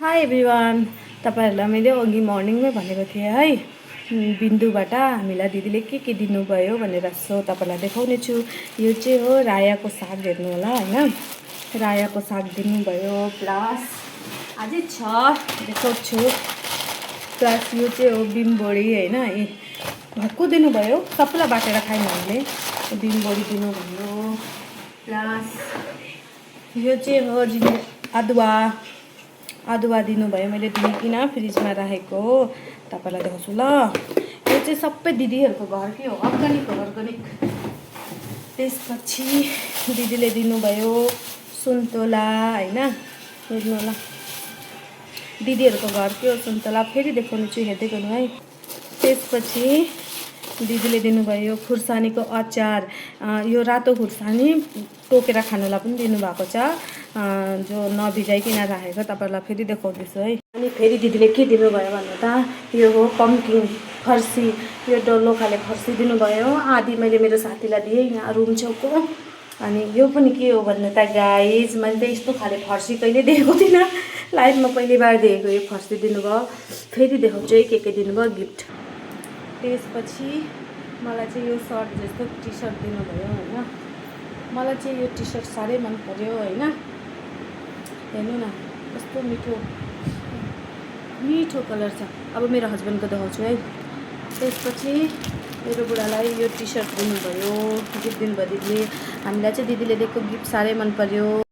High everyone, तपाईँहरूलाई मैले अघि मर्निङमै भनेको थिएँ है, बिन्दुबाट हामीलाई दिदीले के दिनुभयो भनेर। सो तपाईँलाई देखाउने छु। यो चाहिँ हो रायाको साग, हेर्नु होला होइन। रायाको साग दिनुभयो, प्लस अझै छ देखाउँछु। प्लस यो चाहिँ हो बिमबोडी होइन, भक्कु दिनुभयो, सबैलाई बाटेर खायौँ हामीले। बिमबोडी दिनुभयो, प्लस यो चाहिँ हो अदुवा दिनुभयो। मैले धुइकन फ्रिजमा राखेको हो, तपाईँलाई देखाउँछु ल। यो चाहिँ सबै दिदीहरूको घरकै हो, अर्ग्यानिक। त्यसपछि दिदीले दिनुभयो सुन्तला होइन, हेर्नु होला, दिदीहरूको घरकै हो सुन्तला। फेरि देखाउनु छु, हेर्दै गर्नु है। त्यसपछि दिदीले दिनुभयो खुर्सानीको अचार। यो रातो खुर्सानी टोकेर खानुलाई पनि दिनुभएको छ, जो नभिजाइकन राखेको। तपाईँहरूलाई फेरि देखाउँदैछु है। अनि फेरि दिदीले के दिनुभयो भन्नु त, यो हो पम्किन फर्सी। यो डल्लो खाले फर्सी दिनुभयो। आधी मैले मेरो साथीलाई दिएँ यहाँ रुम छेउको। अनि यो पनि के हो भन्नु त गाइज, मैले त यस्तो खाले फर्सी कहिले देखेको थिइनँ, लाइफमा पहिली बार देखेको। यो फर्सी दिनुभयो। फेरि देखाउँछु है के दिनुभयो गिफ्ट। त्यसपछि मलाई चाहिँ यो सर्ट जस्तो टी सर्ट दिनुभयो होइन। मलाई चाहिँ यो टी सर्ट साह्रै मन पर्यो होइन। हेर्नु न कस्तो मिठो कलर छ। अब मेरो हस्बेन्डको देखाउँछु है। त्यसपछि मेरो बुढालाई यो टी सर्ट दिनुभयो, गिफ्ट दिनुभयो दिदीले। हामीलाई चाहिँ दिदीले दिएको गिफ्ट साह्रै मन पर्यो।